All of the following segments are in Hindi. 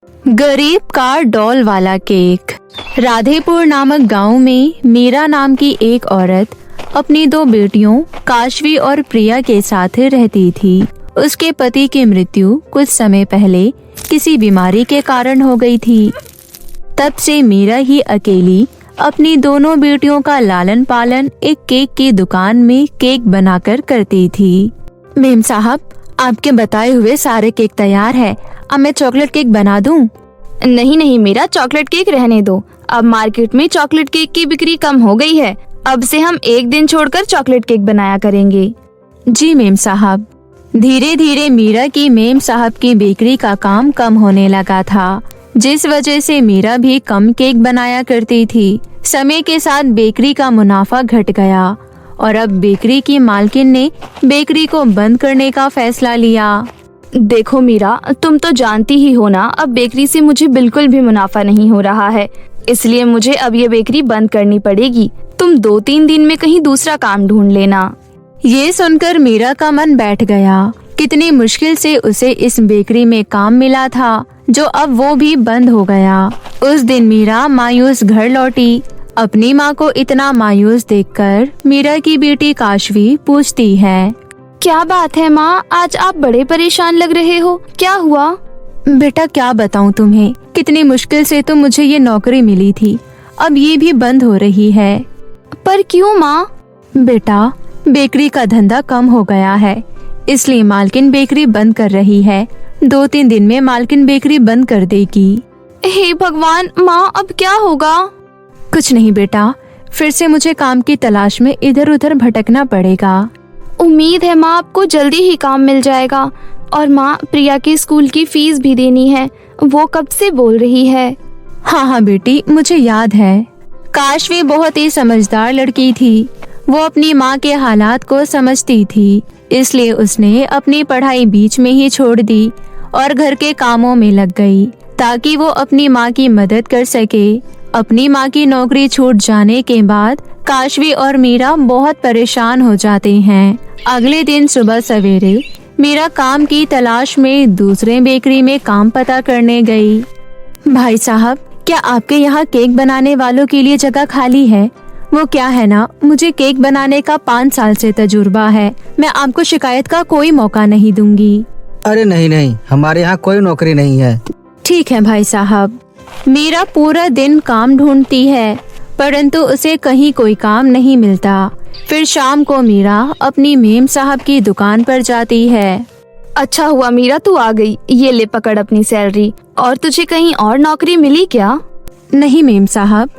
गरीब का डॉल वाला केक। राधेपुर नामक गांव में मीरा नाम की एक औरत अपनी दो बेटियों काशवी और प्रिया के साथ रहती थी। उसके पति की मृत्यु कुछ समय पहले किसी बीमारी के कारण हो गई थी। तब से मीरा ही अकेली अपनी दोनों बेटियों का लालन पालन एक केक की दुकान में केक बनाकर करती थी। मेम साहब, आपके बताए हुए सारे केक तैयार है। अब मैं चॉकलेट केक बना दूं? नहीं नहीं मीरा, चॉकलेट केक रहने दो। अब मार्केट में चॉकलेट केक की बिक्री कम हो गई है। अब से हम एक दिन छोड़कर चॉकलेट केक बनाया करेंगे। जी मेम साहब। धीरे धीरे मीरा की मेम साहब की बेकरी का काम कम होने लगा था, जिस वजह से मीरा भी कम केक बनाया करती थी। समय के साथ बेकरी का मुनाफा घट गया और अब बेकरी की मालकिन ने बेकरी को बंद करने का फैसला लिया। देखो मीरा, तुम तो जानती ही हो ना, अब बेकरी से मुझे बिल्कुल भी मुनाफा नहीं हो रहा है, इसलिए मुझे अब ये बेकरी बंद करनी पड़ेगी। तुम 2-3 दिन में कहीं दूसरा काम ढूंढ लेना। ये सुनकर मीरा का मन बैठ गया। कितनी मुश्किल से उसे इस बेकरी में काम मिला था, जो अब वो भी बंद हो गया। उस दिन मीरा मायूस घर लौटी। अपनी माँ को इतना मायूस देखकर मीरा की बेटी काशवी पूछती है, क्या बात है माँ, आज आप बड़े परेशान लग रहे हो, क्या हुआ? बेटा क्या बताऊँ तुम्हें, कितनी मुश्किल से तो मुझे ये नौकरी मिली थी, अब ये भी बंद हो रही है। पर क्यों माँ? बेटा, बेकरी का धंधा कम हो गया है, इसलिए मालकिन बेकरी बंद कर रही है। 2-3 दिन में मालकिन बेकरी बंद कर देगी। हे भगवान माँ, अब क्या होगा? कुछ नहीं बेटा, फिर से मुझे काम की तलाश में इधर उधर भटकना पड़ेगा। उम्मीद है माँ आपको जल्दी ही काम मिल जाएगा। और माँ, प्रिया के स्कूल की फीस भी देनी है, वो कब से बोल रही है। हाँ हाँ बेटी, मुझे याद है। काशवी बहुत ही समझदार लड़की थी। वो अपनी माँ के हालात को समझती थी, इसलिए उसने अपनी पढ़ाई बीच में ही छोड़ दी और घर के कामों में लग गई, ताकि वो अपनी माँ की मदद कर सके। अपनी माँ की नौकरी छूट जाने के बाद काशवी और मीरा बहुत परेशान हो जाते हैं। अगले दिन सुबह सवेरे मीरा काम की तलाश में दूसरे बेकरी में काम पता करने गई। भाई साहब, क्या आपके यहाँ केक बनाने वालों के लिए जगह खाली है? वो क्या है ना, मुझे केक बनाने का 5 साल से तजुर्बा है। मैं आपको शिकायत का कोई मौका नहीं दूंगी। अरे नहीं नहीं, हमारे यहाँ कोई नौकरी नहीं है। ठीक है भाई साहब। मीरा पूरा दिन काम ढूंढती है, परंतु उसे कहीं कोई काम नहीं मिलता। फिर शाम को मीरा अपनी मेम साहब की दुकान पर जाती है। अच्छा हुआ मीरा तू आ गई, ये ले पकड़ अपनी सैलरी। और तुझे कहीं और नौकरी मिली क्या? नहीं मेम साहब।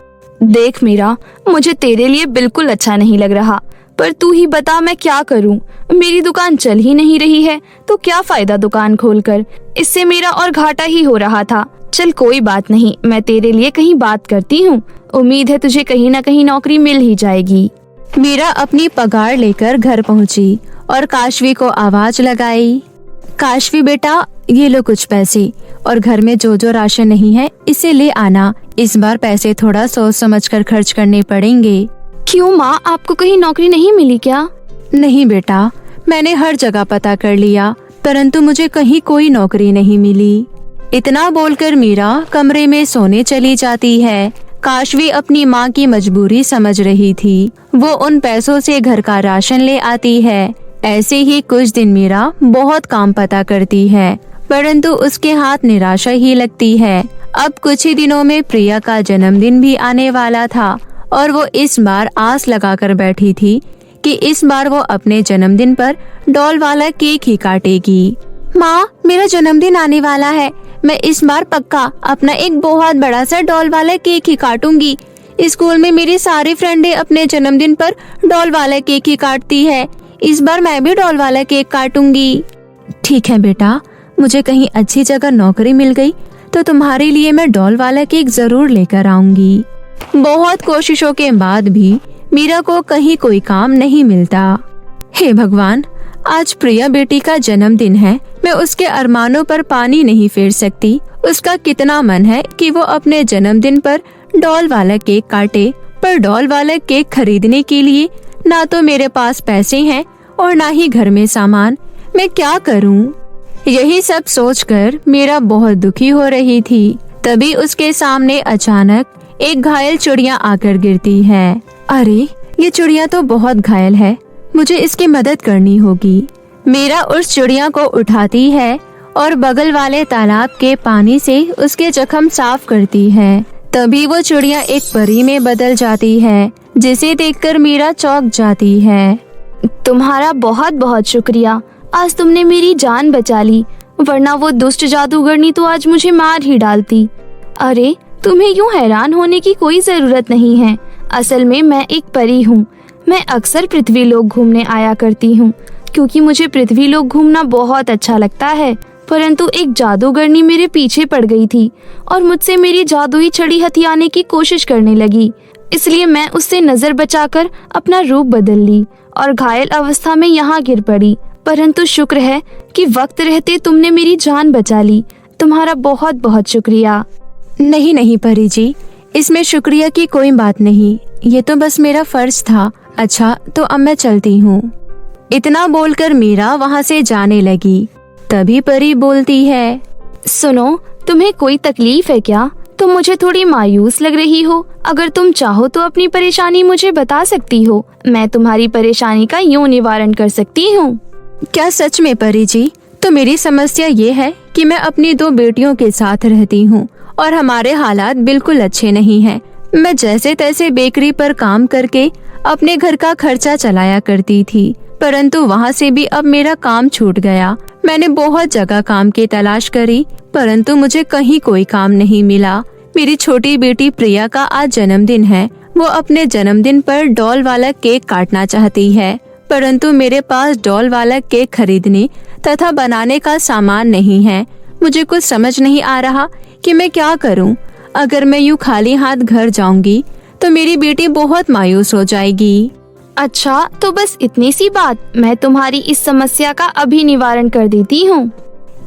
देख मीरा, मुझे तेरे लिए बिल्कुल अच्छा नहीं लग रहा, पर तू ही बता मैं क्या करूं। मेरी दुकान चल ही नहीं रही है, तो क्या फायदा दुकान खोलकर, इससे मेरा और घाटा ही हो रहा था। चल कोई बात नहीं, मैं तेरे लिए कहीं बात करती हूँ, उम्मीद है तुझे कहीं न कहीं नौकरी मिल ही जाएगी। मीरा अपनी पगार लेकर घर पहुँची और काशवी को आवाज लगाई, काशवी बेटा, ये लो कुछ पैसे, और घर में जो जो राशन नहीं है इसे ले आना। इस बार पैसे थोड़ा सोच समझ कर खर्च करने पड़ेंगे। क्यों माँ, आपको कहीं नौकरी नहीं मिली क्या? नहीं बेटा, मैंने हर जगह पता कर लिया, परंतु मुझे कहीं कोई नौकरी नहीं मिली। इतना बोलकर मीरा कमरे में सोने चली जाती है। काशवी अपनी माँ की मजबूरी समझ रही थी। वो उन पैसों से घर का राशन ले आती है। ऐसे ही कुछ दिन मीरा बहुत काम पता करती है, परंतु उसके हाथ निराशा ही लगती है। अब कुछ ही दिनों में प्रिया का जन्मदिन भी आने वाला था और वो इस बार आस लगाकर बैठी थी कि इस बार वो अपने जन्मदिन पर डॉल वाला केक ही काटेगी। माँ, मेरा जन्मदिन आने वाला है, मैं इस बार पक्का अपना एक बहुत बड़ा सा डॉल वाला केक ही काटूंगी। स्कूल में मेरी सारी फ्रेंडें अपने जन्मदिन पर डॉल वाला केक ही काटती है, इस बार मैं भी डॉल वाला केक काटूंगी। ठीक है बेटा, मुझे कहीं अच्छी जगह नौकरी मिल गई तो तुम्हारे लिए मैं डॉल वाला केक जरूर लेकर आऊंगी। बहुत कोशिशों के बाद भी मीरा को कहीं कोई काम नहीं मिलता। हे भगवान, आज प्रिया बेटी का जन्मदिन है, मैं उसके अरमानों पर पानी नहीं फेर सकती। उसका कितना मन है कि वो अपने जन्मदिन पर डॉल वाला केक काटे, पर डॉल वाला केक खरीदने के लिए ना तो मेरे पास पैसे हैं और ना ही घर में सामान। मैं क्या करूं? यही सब सोचकर मीरा बहुत दुखी हो रही थी। तभी उसके सामने अचानक एक घायल चिड़िया आकर गिरती है। अरे, ये चिड़िया तो बहुत घायल है, मुझे इसकी मदद करनी होगी। मीरा उस चिड़िया को उठाती है और बगल वाले तालाब के पानी से उसके जख्म साफ करती है। तभी वो चिड़िया एक परी में बदल जाती है, जिसे देखकर मीरा चौंक जाती है। तुम्हारा बहुत बहुत शुक्रिया, आज तुमने मेरी जान बचा ली, वरना वो दुष्ट जादूगरनी तो आज मुझे मार ही डालती। अरे, तुम्हें यूं हैरान होने की कोई जरूरत नहीं है। असल में मैं एक परी हूँ। मैं अक्सर पृथ्वी लोक घूमने आया करती हूँ, क्योंकि मुझे पृथ्वी लोक घूमना बहुत अच्छा लगता है। परंतु एक जादूगरनी मेरे पीछे पड़ गई थी और मुझसे मेरी जादुई छड़ी हथियाने की कोशिश करने लगी। इसलिए मैं उससे नजर बचाकर अपना रूप बदल ली और घायल अवस्था में यहाँ गिर पड़ी। परंतु शुक्र है कि वक्त रहते तुमने मेरी जान बचा ली। तुम्हारा बहुत बहुत शुक्रिया। नहीं नहीं परी जी, इसमें शुक्रिया की कोई बात नहीं, ये तो बस मेरा फर्ज था। अच्छा, तो अब मैं चलती हूँ। इतना बोलकर मीरा वहाँ से जाने लगी। तभी परी बोलती है, सुनो, तुम्हें कोई तकलीफ है क्या? तुम मुझे थोड़ी मायूस लग रही हो। अगर तुम चाहो तो अपनी परेशानी मुझे बता सकती हो। मैं तुम्हारी परेशानी का यूं निवारण कर सकती हूँ। क्या सच में परी जी? तो मेरी समस्या ये है कि मैं अपनी 2 बेटियों के साथ रहती हूँ और हमारे हालात बिल्कुल अच्छे नहीं हैं। मैं जैसे तैसे बेकरी पर काम करके अपने घर का खर्चा चलाया करती थी, परंतु वहाँ से भी अब मेरा काम छूट गया। मैंने बहुत जगह काम की तलाश करी, परंतु मुझे कहीं कोई काम नहीं मिला। मेरी छोटी बेटी प्रिया का आज जन्मदिन है। वो अपने जन्मदिन पर डॉल वाला केक काटना चाहती है, परंतु मेरे पास डॉल वाला केक खरीदने तथा बनाने का सामान नहीं है। मुझे कुछ समझ नहीं आ रहा कि मैं क्या करूं। अगर मैं यूं खाली हाथ घर जाऊंगी तो मेरी बेटी बहुत मायूस हो जाएगी। अच्छा, तो बस इतनी सी बात। मैं तुम्हारी इस समस्या का अभी निवारण कर देती हूँ।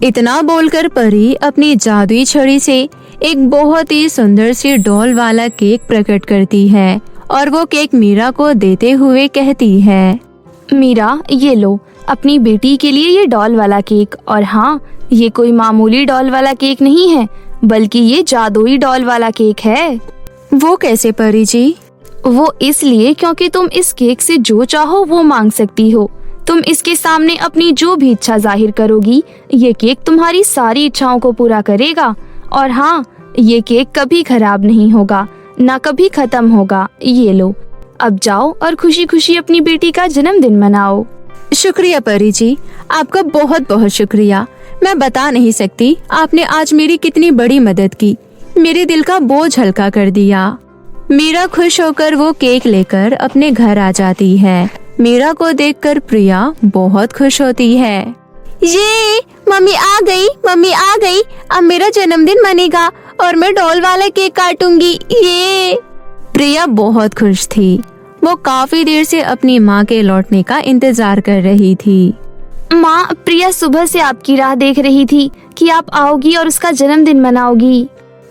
इतना बोलकर परी अपनी जादुई छड़ी से एक बहुत ही सुंदर सी डॉल वाला केक प्रकट करती है और वो केक मीरा को देते हुए कहती है, मीरा, ये लो अपनी बेटी के लिए ये डॉल वाला केक। और हाँ, ये कोई मामूली डॉल वाला केक नहीं है, बल्कि ये जादुई डॉल वाला केक है। वो कैसे परी जी? वो इसलिए क्योंकि तुम इस केक से जो चाहो वो मांग सकती हो। तुम इसके सामने अपनी जो भी इच्छा जाहिर करोगी, ये केक तुम्हारी सारी इच्छाओं को पूरा करेगा। और हाँ, ये केक कभी खराब नहीं होगा, ना कभी खत्म होगा। ये लो, अब जाओ और खुशी खुशी अपनी बेटी का जन्मदिन मनाओ। शुक्रिया परी जी, आपका बहुत बहुत शुक्रिया। मैं बता नहीं सकती आपने आज मेरी कितनी बड़ी मदद की। मेरे दिल का बोझ हल्का कर दिया। मीरा खुश होकर वो केक लेकर अपने घर आ जाती है। मीरा को देखकर प्रिया बहुत खुश होती है। ये मम्मी आ गई, मम्मी आ गई। अब मेरा जन्मदिन मनेगा और मैं डॉल वाला केक काटूंगी। ये प्रिया बहुत खुश थी। वो काफी देर से अपनी माँ के लौटने का इंतजार कर रही थी। माँ, प्रिया सुबह से आपकी राह देख रही थी कि आप आओगी और उसका जन्मदिन मनाओगी।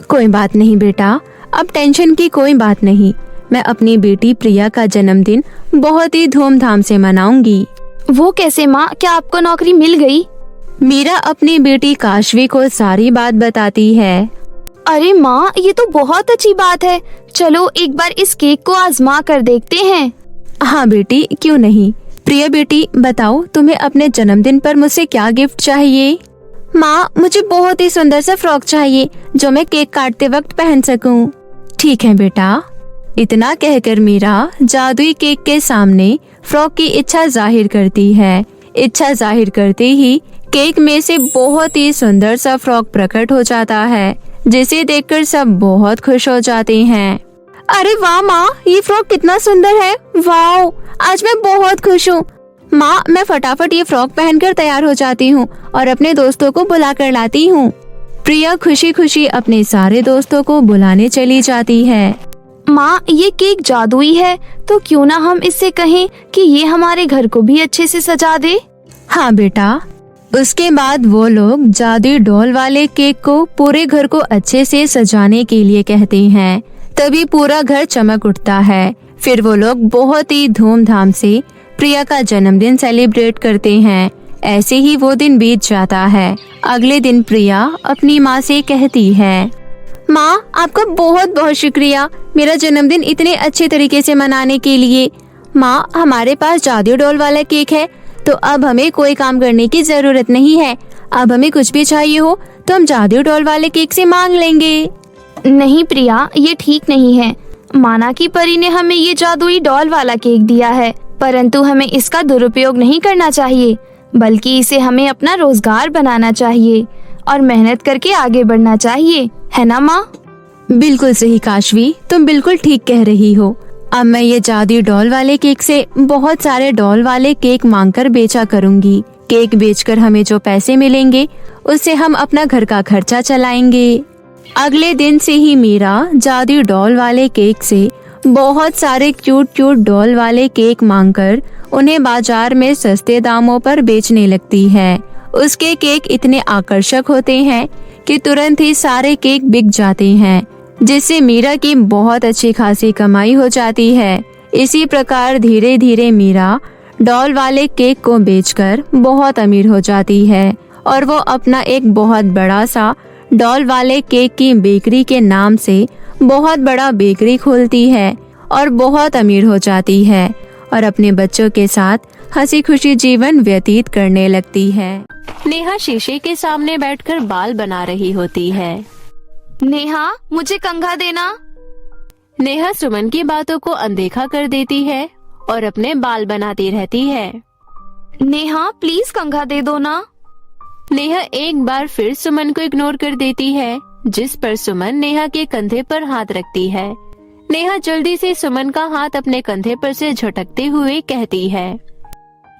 कोई बात नहीं बेटा, अब टेंशन की कोई बात नहीं। मैं अपनी बेटी प्रिया का जन्मदिन बहुत ही धूमधाम से मनाऊंगी। वो कैसे माँ? क्या आपको नौकरी मिल गई? मीरा अपनी बेटी काशवी को सारी बात बताती है। अरे माँ, ये तो बहुत अच्छी बात है। चलो एक बार इस केक को आजमा कर देखते हैं। हाँ बेटी, क्यों नहीं। प्रिया बेटी, बताओ तुम्हें अपने जन्मदिन पर मुझसे क्या गिफ्ट चाहिए? माँ, मुझे बहुत ही सुंदर सा फ्रॉक चाहिए जो मैं केक काटते वक्त पहन सकूं। ठीक है बेटा। इतना कहकर मीरा जादुई केक के सामने फ्रॉक की इच्छा जाहिर करती है। इच्छा जाहिर करते ही केक में से बहुत ही सुंदर सा फ्रॉक प्रकट हो जाता है, जिसे देखकर सब बहुत खुश हो जाते हैं। अरे वाह माँ, ये फ्रॉक कितना सुंदर है। वाह, आज मैं बहुत खुश हूँ। माँ, मैं फटाफट ये फ्रॉक पहनकर तैयार हो जाती हूँ और अपने दोस्तों को बुला कर लाती हूँ। प्रिया खुशी खुशी अपने सारे दोस्तों को बुलाने चली जाती है। माँ, ये केक जादुई है, तो क्यों ना हम इससे कहें कि ये हमारे घर को भी अच्छे से सजा दे। हाँ बेटा। उसके बाद वो लोग जादुई डॉल वाले केक को पूरे घर को अच्छे से सजाने के लिए कहते हैं। तभी पूरा घर चमक उठता है। फिर वो लोग बहुत ही धूमधाम से प्रिया का जन्मदिन सेलिब्रेट करते हैं। ऐसे ही वो दिन बीत जाता है। अगले दिन प्रिया अपनी माँ से कहती है, माँ आपका बहुत बहुत शुक्रिया मेरा जन्मदिन इतने अच्छे तरीके से मनाने के लिए। माँ हमारे पास जादू डॉल वाला केक है, तो अब हमें कोई काम करने की जरूरत नहीं है। अब हमें कुछ भी चाहिए हो तो हम जादू डॉल वाले केक से मांग लेंगे। नहीं प्रिया, ये ठीक नहीं है। माना कि परी ने हमें ये जादुई डॉल वाला केक दिया है, परंतु हमें इसका दुरुपयोग नहीं करना चाहिए, बल्कि इसे हमें अपना रोजगार बनाना चाहिए और मेहनत करके आगे बढ़ना चाहिए, है ना माँ? बिल्कुल सही काशवी, तुम बिल्कुल ठीक कह रही हो। अब मैं ये जादुई डॉल वाले केक से बहुत सारे डॉल वाले केक मांगकर बेचा करूँगी। केक बेचकर हमें जो पैसे मिलेंगे उससे हम अपना घर का खर्चा चलाएंगे। अगले दिन से ही मीरा जादुई डॉल वाले केक से बहुत सारे क्यूट क्यूट डॉल वाले केक मांगकर उन्हें बाजार में सस्ते दामों पर बेचने लगती है। उसके केक इतने आकर्षक होते हैं कि तुरंत ही सारे केक बिक जाते हैं, जिससे मीरा की बहुत अच्छी खासी कमाई हो जाती है। इसी प्रकार धीरे धीरे मीरा डॉल वाले केक को बेचकर बहुत अमीर हो जाती है और वो अपना एक बहुत बड़ा सा डॉल वाले केक की बेकरी के नाम से बहुत बड़ा बेकरी खोलती है और बहुत अमीर हो जाती है और अपने बच्चों के साथ हंसी खुशी जीवन व्यतीत करने लगती है। नेहा शीशे के सामने बैठकर बाल बना रही होती है। नेहा मुझे कंघा देना। नेहा सुमन की बातों को अनदेखा कर देती है और अपने बाल बनाती रहती है। नेहा प्लीज कंघा दे दो ना। नेहा एक बार फिर सुमन को इग्नोर कर देती है, जिस पर सुमन नेहा के कंधे पर हाथ रखती है। नेहा जल्दी से सुमन का हाथ अपने कंधे पर से झटकते हुए कहती है,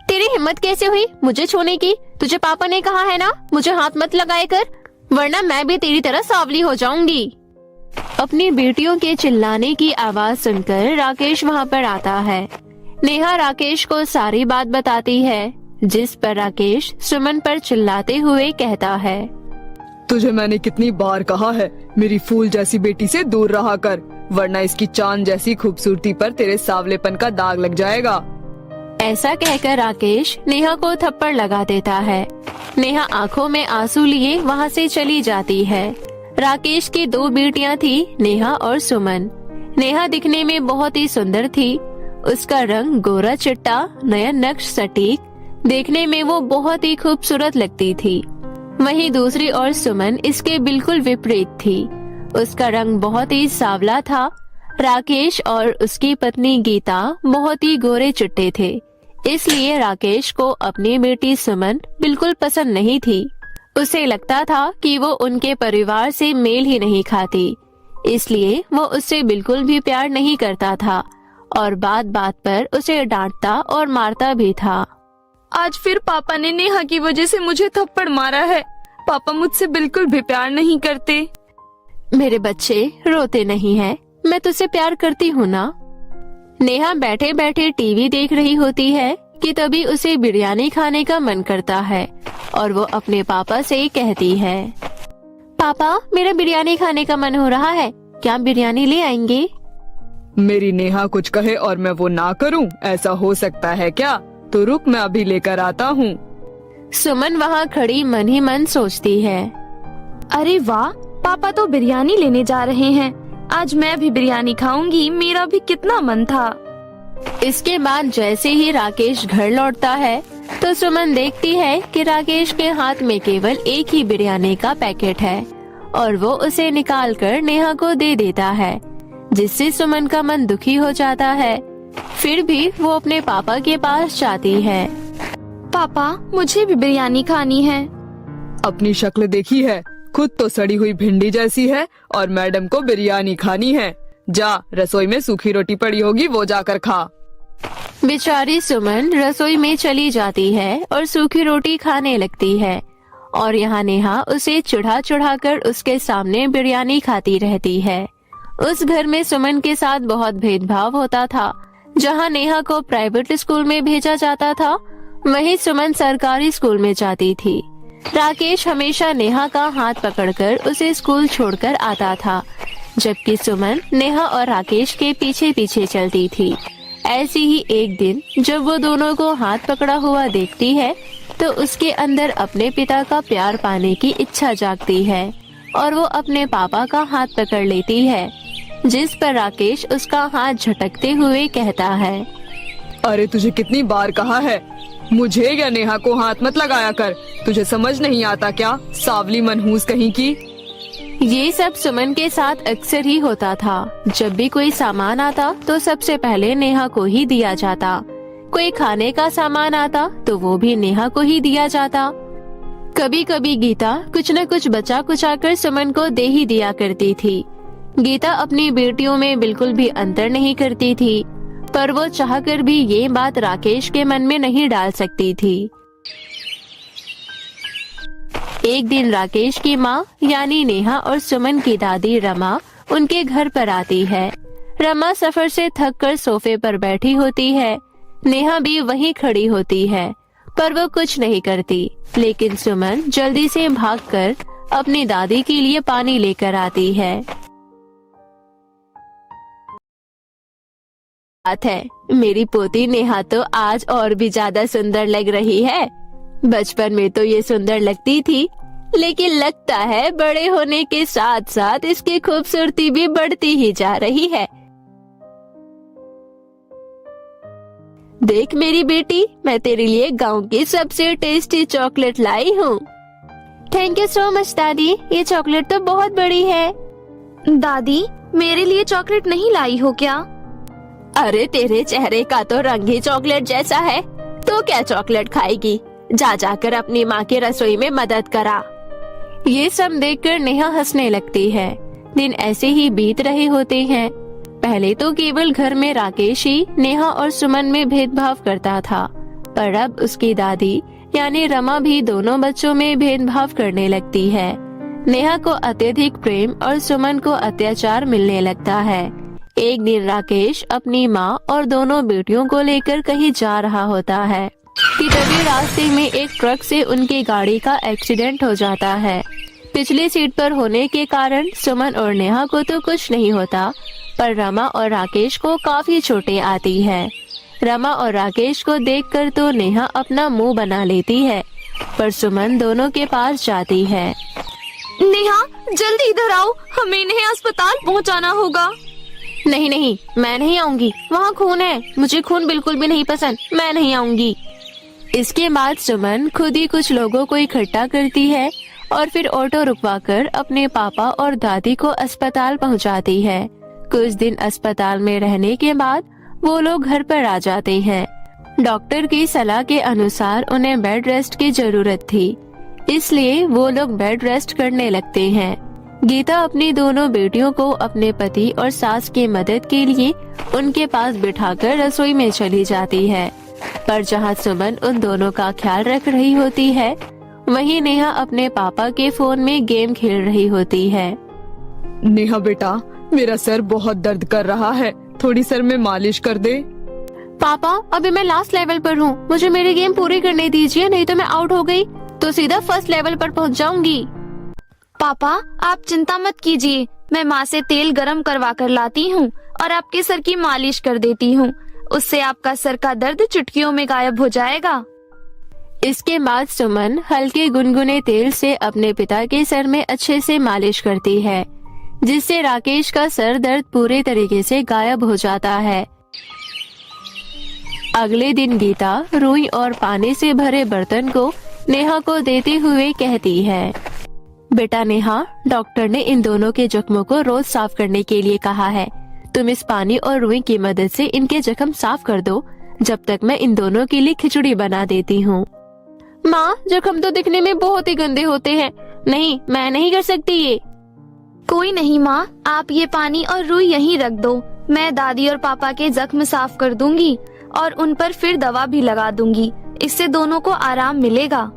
तेरी हिम्मत कैसे हुई मुझे छूने की? तुझे पापा ने कहा है ना मुझे हाथ मत लगाए कर, वरना मैं भी तेरी तरह सांवली हो जाऊंगी। अपनी बेटियों के चिल्लाने की आवाज सुनकर राकेश वहाँ पर आता है। नेहा राकेश को सारी बात बताती है, जिस पर राकेश सुमन पर चिल्लाते हुए कहता है, तुझे मैंने कितनी बार कहा है मेरी फूल जैसी बेटी से दूर रहा कर, वरना इसकी चांद जैसी खूबसूरती पर तेरे सावलेपन का दाग लग जाएगा। ऐसा कहकर राकेश नेहा को थप्पड़ लगा देता है। नेहा आंखों में आंसू लिए वहाँ से चली जाती है। राकेश की 2 बेटियां थी, नेहा और सुमन। नेहा दिखने में बहुत ही सुंदर थी। उसका रंग गोरा चिट्टा, नयन नक्श सटीक, देखने में वो बहुत ही खूबसूरत लगती थी। वहीं दूसरी ओर सुमन इसके बिल्कुल विपरीत थी। उसका रंग बहुत ही सांवला था। राकेश और उसकी पत्नी गीता बहुत ही गोरे चिट्टे थे, इसलिए राकेश को अपनी बेटी सुमन बिल्कुल पसंद नहीं थी। उसे लगता था कि वो उनके परिवार से मेल ही नहीं खाती, इसलिए वो उससे बिल्कुल भी प्यार नहीं करता था और बात बात पर उसे डांटता और मारता भी था। आज फिर पापा ने नेहा की वजह से मुझे थप्पड़ मारा है। पापा मुझसे बिल्कुल भी प्यार नहीं करते। मेरे बच्चे रोते नहीं हैं, मैं तुझसे प्यार करती हूँ ना। नेहा बैठे बैठे टीवी देख रही होती है कि तभी उसे बिरयानी खाने का मन करता है और वो अपने पापा से कहती है, पापा मेरा बिरयानी खाने का मन हो रहा है, क्या बिरयानी ले आएंगे? मेरी नेहा कुछ कहे और मैं वो ना करूं, ऐसा हो सकता है क्या? तो रुक मैं अभी लेकर आता हूँ। सुमन वहाँ खड़ी मन ही मन सोचती है, अरे वाह, पापा तो बिरयानी लेने जा रहे हैं। आज मैं भी बिरयानी खाऊंगी, मेरा भी कितना मन था। इसके बाद जैसे ही राकेश घर लौटता है तो सुमन देखती है कि राकेश के हाथ में केवल एक ही बिरयानी का पैकेट है और वो उसे निकाल कर नेहा को दे देता है, जिससे सुमन का मन दुखी हो जाता है। फिर भी वो अपने पापा के पास जाती है। पापा मुझे भी बिरयानी खानी है। अपनी शक्ल देखी है, खुद तो सड़ी हुई भिंडी जैसी है और मैडम को बिरयानी खानी है। जा, रसोई में सूखी रोटी पड़ी होगी, वो जाकर खा। बेचारी सुमन रसोई में चली जाती है और सूखी रोटी खाने लगती है और यहाँ नेहा उसे चढ़ा चढ़ा कर उसके सामने बिरयानी खाती रहती है। उस घर में सुमन के साथ बहुत भेदभाव होता था। जहाँ नेहा को प्राइवेट स्कूल में भेजा जाता था, वहीं सुमन सरकारी स्कूल में जाती थी। राकेश हमेशा नेहा का हाथ पकड़कर उसे स्कूल छोड़कर आता था, जबकि सुमन नेहा और राकेश के पीछे पीछे चलती थी। ऐसी ही एक दिन जब वो दोनों को हाथ पकड़ा हुआ देखती है तो उसके अंदर अपने पिता का प्यार पाने की इच्छा जागती है और वो अपने पापा का हाथ पकड़ लेती है, जिस पर राकेश उसका हाथ झटकते हुए कहता है, अरे तुझे कितनी बार कहा है, मुझे या नेहा को हाथ मत लगाया कर। तुझे समझ नहीं आता क्या, सावली मनहूस कहीं की। ये सब सुमन के साथ अक्सर ही होता था। जब भी कोई सामान आता तो सबसे पहले नेहा को ही दिया जाता। कोई खाने का सामान आता तो वो भी नेहा को ही दिया जाता। कभी कभी गीता कुछ न कुछ बचा कुचा कर सुमन को दे ही दिया करती थी। गीता अपनी बेटियों में बिल्कुल भी अंतर नहीं करती थी, पर वो चाहकर भी ये बात राकेश के मन में नहीं डाल सकती थी। एक दिन राकेश की माँ यानी नेहा और सुमन की दादी रमा उनके घर पर आती है। रमा सफर से थक कर सोफे पर बैठी होती है। नेहा भी वहीं खड़ी होती है, पर वो कुछ नहीं करती। लेकिन सुमन जल्दी से भागकर अपनी दादी के लिए पानी लेकर आती है। बात है, मेरी पोती नेहा तो आज और भी ज्यादा सुंदर लग रही है। बचपन में तो ये सुंदर लगती थी, लेकिन लगता है बड़े होने के साथ साथ इसकी खूबसूरती भी बढ़ती ही जा रही है। देख मेरी बेटी, मैं तेरे लिए गांव की सबसे टेस्टी चॉकलेट लाई हूँ। थैंक यू सो मच दादी, ये चॉकलेट तो बहुत बड़ी है। दादी, मेरे लिए चॉकलेट नहीं लाई हो क्या? अरे तेरे चेहरे का तो रंग ही चॉकलेट जैसा है, तो क्या चॉकलेट खाएगी? जा जाकर अपनी माँ की रसोई में मदद करा। ये सब देखकर नेहा हंसने लगती है। दिन ऐसे ही बीत रहे होते हैं। पहले तो केवल घर में राकेश ही नेहा और सुमन में भेदभाव करता था, पर अब उसकी दादी यानी रमा भी दोनों बच्चों में भेदभाव करने लगती है। नेहा को अत्यधिक प्रेम और सुमन को अत्याचार मिलने लगता है। एक दिन राकेश अपनी माँ और दोनों बेटियों को लेकर कहीं जा रहा होता है कि तभी रास्ते में एक ट्रक से उनकी गाड़ी का एक्सीडेंट हो जाता है। पिछली सीट पर होने के कारण सुमन और नेहा को तो कुछ नहीं होता, पर रमा और राकेश को काफी चोटें आती है। रमा और राकेश को देखकर तो नेहा अपना मुंह बना लेती है, पर सुमन दोनों के पास जाती है। नेहा, जल्दी इधर आओ, हमें इन्हें अस्पताल पहुंचाना होगा। नहीं नहीं, मैं नहीं आऊंगी, वहाँ खून है, मुझे खून बिल्कुल भी नहीं पसंद, मैं नहीं आऊंगी। इसके बाद सुमन खुद ही कुछ लोगों को इकट्ठा करती है और फिर ऑटो रुकवाकर अपने पापा और दादी को अस्पताल पहुंचाती है। कुछ दिन अस्पताल में रहने के बाद वो लोग घर पर आ जाते हैं। डॉक्टर की सलाह के अनुसार उन्हें बेड रेस्ट की जरूरत थी, इसलिए वो लोग बेड रेस्ट करने लगते हैं। गीता अपनी दोनों बेटियों को अपने पति और सास की मदद के लिए उनके पास बिठाकर रसोई में चली जाती है, पर जहां सुमन उन दोनों का ख्याल रख रही होती है, वहीं नेहा अपने पापा के फोन में गेम खेल रही होती है। नेहा बेटा, मेरा सर बहुत दर्द कर रहा है, थोड़ी सर में मालिश कर दे। पापा, अभी मैं लास्ट लेवल पर हूँ, मुझे मेरी गेम पूरी करने दीजिए, नहीं तो मैं आउट हो गई तो सीधा फर्स्ट लेवल पर पहुँच जाऊंगी। पापा, आप चिंता मत कीजिए, मैं माँ से तेल गरम करवा कर लाती हूँ और आपके सर की मालिश कर देती हूँ। उससे आपका सर का दर्द चुटकियों में गायब हो जाएगा। इसके बाद सुमन हल्के गुनगुने तेल से अपने पिता के सर में अच्छे से मालिश करती है, जिससे राकेश का सर दर्द पूरे तरीके से गायब हो जाता है। अगले दिन गीता रुई और पानी से भरे बर्तन को नेहा को देते हुए कहती है, बेटा नेहा, डॉक्टर ने इन दोनों के जख्मों को रोज साफ करने के लिए कहा है। तुम इस पानी और रुई की मदद से इनके जख्म साफ कर दो, जब तक मैं इन दोनों के लिए खिचड़ी बना देती हूँ। माँ, जख्म तो दिखने में बहुत ही गंदे होते हैं। नहीं, मैं नहीं कर सकती ये। कोई नहीं माँ, आप ये पानी और रुई यहीं रख दो, मैं दादी और पापा के जख्म साफ कर दूंगी और उन पर फिर दवा भी लगा दूंगी, इससे दोनों को आराम मिलेगा।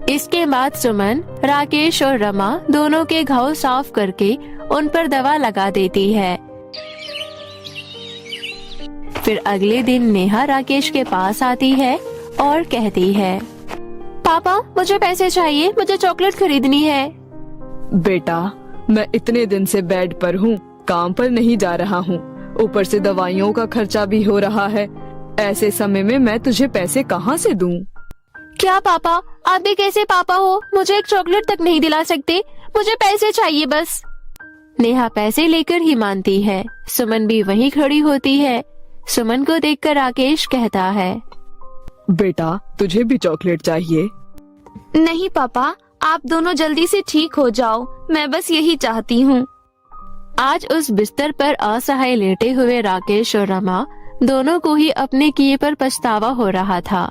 इसके बाद सुमन राकेश और रमा दोनों के घाव साफ करके उन पर दवा लगा देती है। फिर अगले दिन नेहा राकेश के पास आती है और कहती है, पापा, मुझे पैसे चाहिए, मुझे चॉकलेट खरीदनी है। बेटा, मैं इतने दिन से बेड पर हूँ, काम पर नहीं जा रहा हूँ, ऊपर से दवाइयों का खर्चा भी हो रहा है। ऐसे समय में मैं तुझे पैसे कहाँ से दूँ? क्या पापा, आप भी कैसे पापा हो? मुझे एक चॉकलेट तक नहीं दिला सकते, मुझे पैसे चाहिए बस। नेहा पैसे लेकर ही मानती है। सुमन भी वहीं खड़ी होती है। सुमन को देखकर राकेश कहता है, बेटा तुझे भी चॉकलेट चाहिए? नहीं पापा, आप दोनों जल्दी से ठीक हो जाओ, मैं बस यही चाहती हूँ। आज उस बिस्तर पर असहाय लेटे हुए राकेश और रमा दोनों को ही अपने किए पर पछतावा हो रहा था।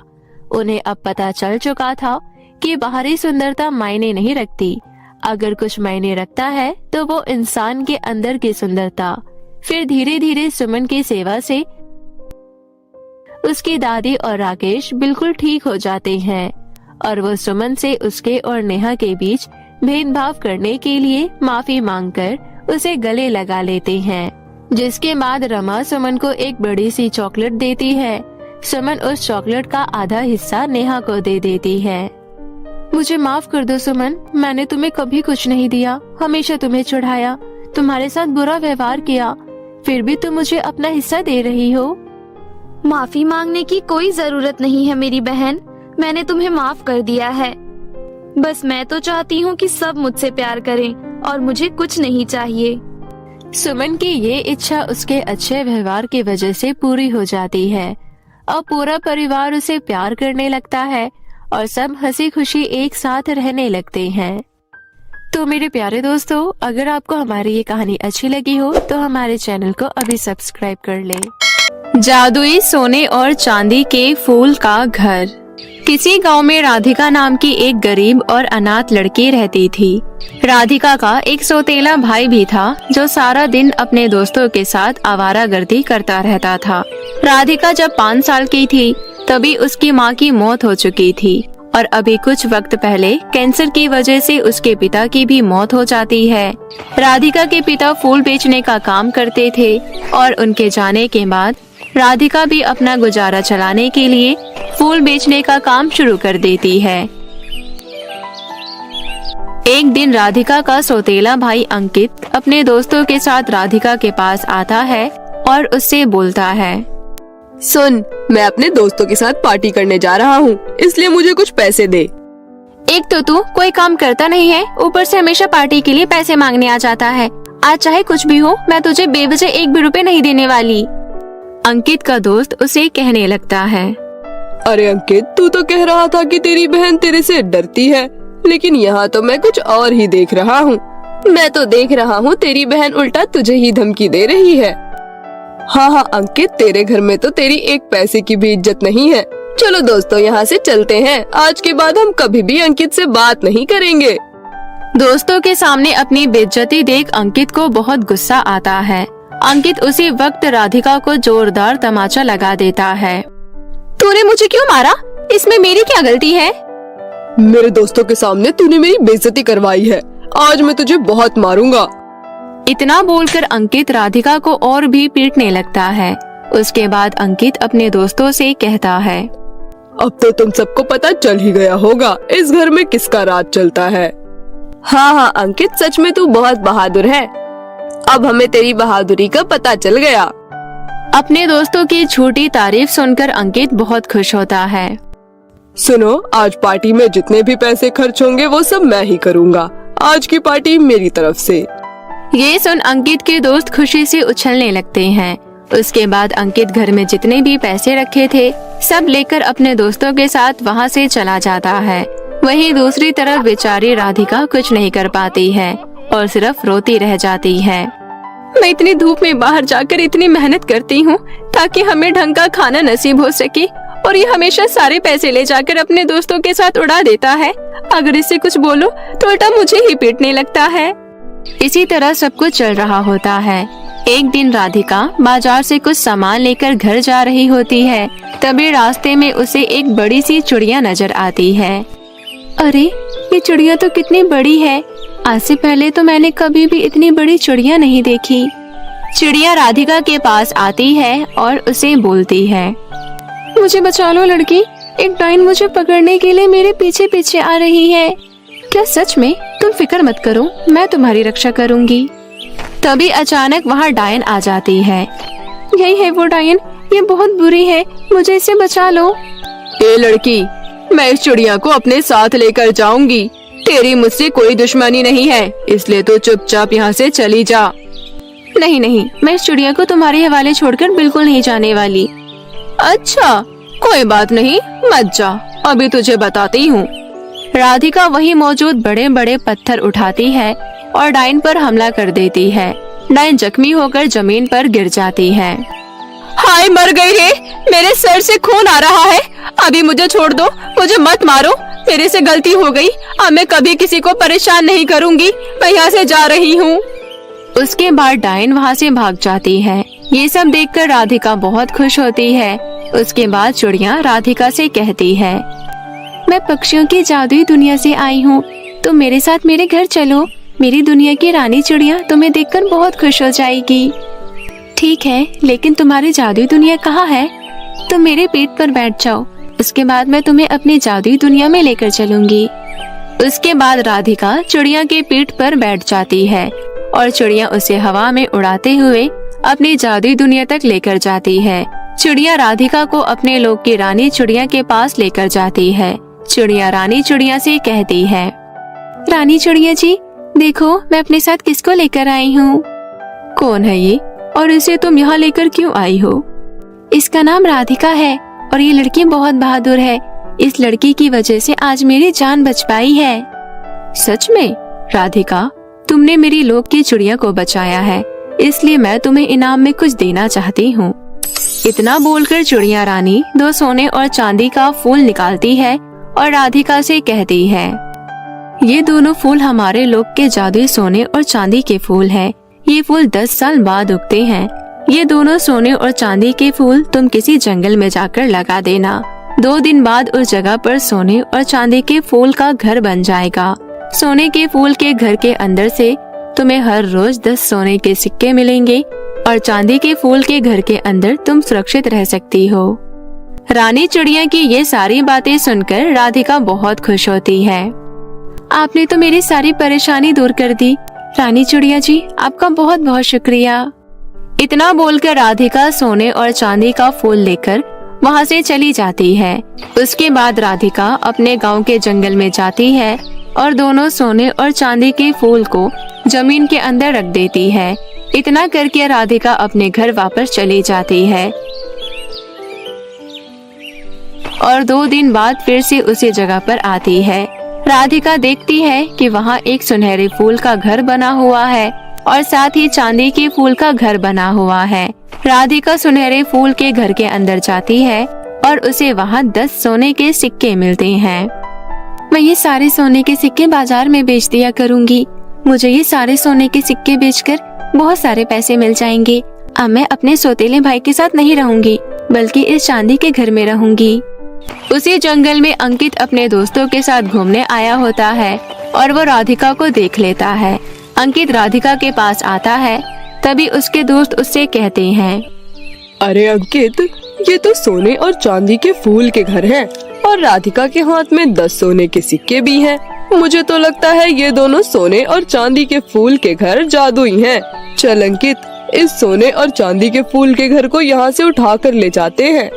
उन्हें अब पता चल चुका था कि बाहरी सुंदरता मायने नहीं रखती। अगर कुछ मायने रखता है तो वो इंसान के अंदर की सुंदरता। फिर धीरे धीरे सुमन की सेवा से उसकी दादी और राकेश बिल्कुल ठीक हो जाते हैं और वो सुमन से उसके और नेहा के बीच भेदभाव करने के लिए माफी मांगकर उसे गले लगा लेते हैं। जिसके बाद रमा सुमन को एक बड़ी सी चॉकलेट देती है। सुमन उस चॉकलेट का आधा हिस्सा नेहा को दे देती है। मुझे माफ कर दो सुमन, मैंने तुम्हें कभी कुछ नहीं दिया, हमेशा तुम्हें चढ़ाया, तुम्हारे साथ बुरा व्यवहार किया, फिर भी तुम मुझे अपना हिस्सा दे रही हो। माफी मांगने की कोई जरूरत नहीं है मेरी बहन, मैंने तुम्हें माफ कर दिया है। बस मैं तो चाहती हूँ कि सब मुझसे प्यार करें और मुझे कुछ नहीं चाहिए। सुमन की ये इच्छा उसके अच्छे व्यवहार की वजह से पूरी हो जाती है। अब पूरा परिवार उसे प्यार करने लगता है और सब हंसी खुशी एक साथ रहने लगते हैं। तो मेरे प्यारे दोस्तों, अगर आपको हमारी ये कहानी अच्छी लगी हो तो हमारे चैनल को अभी सब्सक्राइब कर लें। जादुई सोने और चांदी के फूल का घर। किसी गांव में राधिका नाम की एक गरीब और अनाथ लड़की रहती थी। राधिका का एक सौतेला भाई भी था जो सारा दिन अपने दोस्तों के साथ आवारागर्दी करता रहता था। राधिका जब 5 साल की थी तभी उसकी माँ की मौत हो चुकी थी और अभी कुछ वक्त पहले कैंसर की वजह से उसके पिता की भी मौत हो जाती है। राधिका के पिता फूल बेचने का काम करते थे और उनके जाने के बाद राधिका भी अपना गुजारा चलाने के लिए फूल बेचने का काम शुरू कर देती है। एक दिन राधिका का सौतेला भाई अंकित अपने दोस्तों के साथ राधिका के पास आता है और उससे बोलता है, सुन, मैं अपने दोस्तों के साथ पार्टी करने जा रहा हूँ, इसलिए मुझे कुछ पैसे दे। एक तो तू कोई काम करता नहीं है, ऊपर से हमेशा पार्टी के लिए पैसे मांगने आ जाता है। आज चाहे कुछ भी हो, मैं तुझे बेवजह 1 भी रुपए नहीं देने वाली। अंकित का दोस्त उसे कहने लगता है, अरे अंकित, तू तो कह रहा था कि तेरी बहन तेरे से डरती है, लेकिन यहाँ तो मैं कुछ और ही देख रहा हूँ। मैं तो देख रहा हूँ तेरी बहन उल्टा तुझे ही धमकी दे रही है। हाँ अंकित, तेरे घर में तो तेरी एक पैसे की भी इज्जत नहीं है। चलो दोस्तों, यहाँ से चलते हैं। आज के बाद हम कभी भी अंकित से बात नहीं करेंगे। दोस्तों के सामने अपनी बेइज्जती देख अंकित को बहुत गुस्सा आता है। अंकित उसी वक्त राधिका को जोरदार तमाचा लगा देता है। तूने मुझे क्यों मारा? इसमें मेरी क्या गलती है? मेरे दोस्तों के सामने तूने मेरी बेइज्जती करवाई है, आज मैं तुझे बहुत मारूंगा। इतना बोलकर अंकित राधिका को और भी पीटने लगता है। उसके बाद अंकित अपने दोस्तों से कहता है, अब तो तुम सबको पता चल ही गया होगा इस घर में किसका राज चलता है। हाँ अंकित, सच में तू बहुत बहादुर है। अब हमें तेरी बहादुरी का पता चल गया। अपने दोस्तों की झूठी तारीफ सुनकर अंकित बहुत खुश होता है। सुनो, आज पार्टी में जितने भी पैसे खर्च होंगे वो सब मैं ही करूँगा। आज की पार्टी मेरी तरफ से। ये सुन अंकित के दोस्त खुशी से उछलने लगते हैं। उसके बाद अंकित घर में जितने भी पैसे रखे थे सब लेकर अपने दोस्तों के साथ वहाँ से चला जाता है। वहीं दूसरी तरफ बेचारी राधिका कुछ नहीं कर पाती है और सिर्फ रोती रह जाती है। मैं इतनी धूप में बाहर जाकर इतनी मेहनत करती हूँ ताकि हमें ढंग का खाना नसीब हो सके और ये हमेशा सारे पैसे ले जाकर अपने दोस्तों के साथ उड़ा देता है। अगर इससे कुछ बोलो तो उल्टा मुझे ही पीटने लगता है। इसी तरह सब कुछ चल रहा होता है। एक दिन राधिका बाजार से कुछ सामान लेकर घर जा रही होती है। तभी रास्ते में उसे एक बड़ी सी चिड़िया नजर आती है। अरे, ये चिड़िया तो कितनी बड़ी है। आज से पहले तो मैंने कभी भी इतनी बड़ी चिड़िया नहीं देखी। चिड़िया राधिका के पास आती है और उसे बोलती है, मुझे बचा लो लड़की, एक डायन मुझे पकड़ने के लिए मेरे पीछे पीछे आ रही है। क्या सच में? तुम फिक्र मत करो, मैं तुम्हारी रक्षा करूंगी। तभी अचानक वहाँ डायन आ जाती है। यही है वो डायन, ये बहुत बुरी है, मुझे इसे बचा लो। ए लड़की, मैं इस चिड़िया को अपने साथ लेकर जाऊंगी। तेरी मुझसे कोई दुश्मनी नहीं है, इसलिए तो चुपचाप यहाँ से चली जा। नहीं नहीं, मैं इस चिड़िया को तुम्हारे हवाले छोड़कर बिल्कुल नहीं जाने वाली। अच्छा, कोई बात नहीं, मत जा, अभी तुझे बताती हूँ। राधिका वही मौजूद बड़े बड़े पत्थर उठाती है और डायन पर हमला कर देती है। डायन जख्मी होकर जमीन पर गिर जाती है। हाय, मर गई रे, मेरे सर से खून आ रहा है। अभी मुझे छोड़ दो, मुझे मत मारो, मेरे से गलती हो गई। अब मैं कभी किसी को परेशान नहीं करूँगी, मैं यहाँ से जा रही हूँ। उसके बाद डायन वहाँ से भाग जाती है। ये सब देखकर राधिका बहुत खुश होती है। उसके बाद चिड़िया राधिका से कहती है, मैं पक्षियों की जादुई दुनिया से आई हूँ, तुम मेरे साथ मेरे घर चलो। मेरी दुनिया की रानी चिड़िया तुम्हें देखकर बहुत खुश हो जाएगी। ठीक है, लेकिन तुम्हारी जादुई दुनिया कहाँ है? तुम मेरे पेट पर बैठ जाओ, उसके बाद मैं तुम्हें अपनी जादुई दुनिया में लेकर चलूंगी। उसके बाद राधिका चिड़िया के पीठ पर बैठ जाती है और चिड़िया उसे हवा में उड़ाते हुए अपनी जादुई दुनिया तक लेकर जाती है। चिड़िया राधिका को अपने लोक की रानी चिड़िया के पास लेकर जाती है। चिड़िया रानी चिड़िया से कहती है, रानी चिड़िया जी, देखो मैं अपने साथ किसको लेकर आई हूँ। कौन है ये और इसे तुम यहाँ लेकर क्यों आई हो? इसका नाम राधिका है और ये लड़की बहुत बहादुर है। इस लड़की की वजह से आज मेरी जान बच पाई है। सच में? राधिका, तुमने मेरी लोक की चिड़िया को बचाया है, इसलिए मैं तुम्हें इनाम में कुछ देना चाहती हूँ। इतना बोलकर चिड़िया रानी 2 सोने और चांदी का फूल निकालती है और राधिका से कहती है, ये दोनों फूल हमारे लोक के जादुई सोने और चांदी के फूल हैं। ये फूल 10 साल बाद उगते हैं। ये दोनों सोने और चांदी के फूल तुम किसी जंगल में जाकर लगा देना। 2 दिन बाद उस जगह पर सोने और चांदी के फूल का घर बन जाएगा। सोने के फूल के घर के अंदर से तुम्हें हर रोज 10 सोने के सिक्के मिलेंगे और चांदी के फूल के घर के अंदर तुम सुरक्षित रह सकती हो। रानी चिड़िया की ये सारी बातें सुनकर राधिका बहुत खुश होती है। आपने तो मेरी सारी परेशानी दूर कर दी। रानी चिड़िया जी, आपका बहुत बहुत शुक्रिया। इतना बोलकर राधिका सोने और चांदी का फूल लेकर वहाँ से चली जाती है। उसके बाद राधिका अपने गांव के जंगल में जाती है और दोनों सोने और चांदी के फूल को जमीन के अंदर रख देती है। इतना करके राधिका अपने घर वापस चली जाती है और 2 दिन बाद फिर से उसी जगह पर आती है। राधिका देखती है कि वहाँ एक सुनहरे फूल का घर बना हुआ है और साथ ही चांदी के फूल का घर बना हुआ है। राधिका सुनहरे फूल के घर के अंदर जाती है और उसे वहाँ 10 सोने के सिक्के मिलते हैं। मैं ये सारे सोने के सिक्के बाजार में बेच दिया करूँगी। मुझे ये सारे सोने के सिक्के बेचकर बहुत सारे पैसे मिल जाएंगे। अब मैं अपने सौतेले भाई के साथ नहीं रहूंगी, बल्कि इस चांदी के घर में रहूंगी। उसी जंगल में अंकित अपने दोस्तों के साथ घूमने आया होता है और वो राधिका को देख लेता है। अंकित राधिका के पास आता है, तभी उसके दोस्त उससे कहते हैं, अरे अंकित, ये तो सोने और चांदी के फूल के घर हैं और राधिका के हाथ में 10 सोने के सिक्के भी हैं। मुझे तो लगता है ये दोनों सोने और चांदी के फूल के घर जादुई हैं। चल अंकित, इस सोने और चांदी के फूल के घर को यहाँ से उठा कर ले जाते हैं।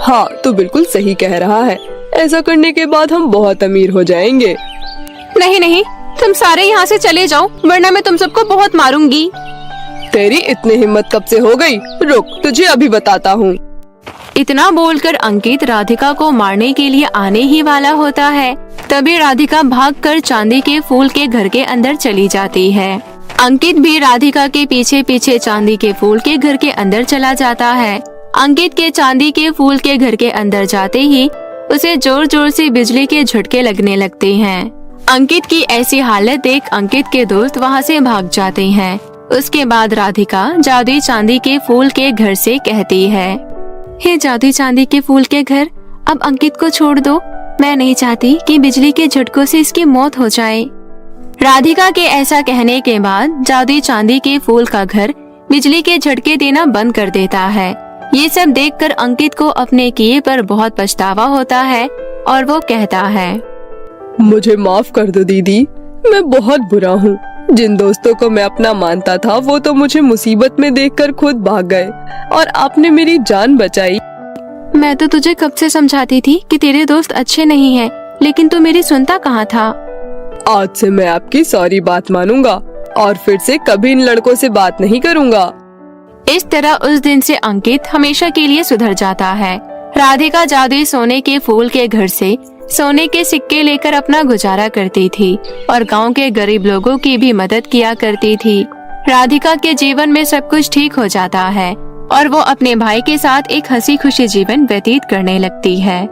हाँ, तू बिल्कुल सही कह रहा है। ऐसा करने के बाद हम बहुत अमीर हो जाएंगे। नहीं नहीं, तुम सारे यहाँ से चले जाओ, वरना मैं तुम सबको बहुत मारूंगी। तेरी इतनी हिम्मत कब से हो गई? रुक, तुझे अभी बताता हूँ। इतना बोलकर अंकित राधिका को मारने के लिए आने ही वाला होता है। तभी राधिका भागकर चांदी के फूल के घर के अंदर चली जाती है। अंकित भी राधिका के पीछे पीछे चांदी के फूल के घर के अंदर चला जाता है। अंकित के चांदी के फूल के घर के अंदर जाते ही उसे जोर जोर से बिजली के झटके लगने लगते हैं। अंकित की ऐसी हालत देख अंकित के दोस्त वहाँ से भाग जाते हैं। उसके बाद राधिका जादुई चांदी के फूल के घर से कहती है, हे जादुई चांदी के फूल के घर, अब अंकित को छोड़ दो। मैं नहीं चाहती कि बिजली के झटकों से इसकी मौत हो जाए। राधिका के ऐसा कहने के बाद जादुई चांदी के फूल का घर बिजली के झटके देना बंद कर देता है। ये सब देखकर अंकित को अपने किए पर बहुत पछतावा होता है और वो कहता है, मुझे माफ कर दो दीदी, मैं बहुत बुरा हूँ। जिन दोस्तों को मैं अपना मानता था वो तो मुझे मुसीबत में देखकर खुद भाग गए और आपने मेरी जान बचाई। मैं तो तुझे कब से समझाती थी कि तेरे दोस्त अच्छे नहीं हैं, लेकिन तू मेरी सुनता कहाँ था। आज से मैं आपकी सारी बात मानूंगा और फिर से कभी इन लड़कों से बात नहीं करूंगा। इस तरह उस दिन से अंकित हमेशा के लिए सुधर जाता है। राधिका जादुई सोने के फूल के घर से सोने के सिक्के लेकर अपना गुजारा करती थी और गांव के गरीब लोगों की भी मदद किया करती थी। राधिका के जीवन में सब कुछ ठीक हो जाता है और वो अपने भाई के साथ एक हंसी खुशी जीवन व्यतीत करने लगती है।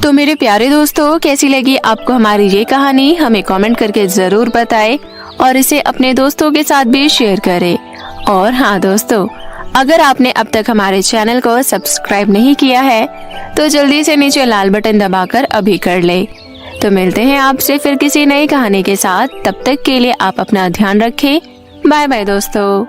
तो मेरे प्यारे दोस्तों, कैसी लगी आपको हमारी ये कहानी? हमें कमेंट करके जरूर बताएं और इसे अपने दोस्तों के साथ भी शेयर करें। और हाँ दोस्तों, अगर आपने अब तक हमारे चैनल को सब्सक्राइब नहीं किया है तो जल्दी से नीचे लाल बटन दबाकर अभी कर ले। तो मिलते हैं आपसे फिर किसी नई कहानी के साथ। तब तक के लिए आप अपना ध्यान रखें। बाय बाय दोस्तों।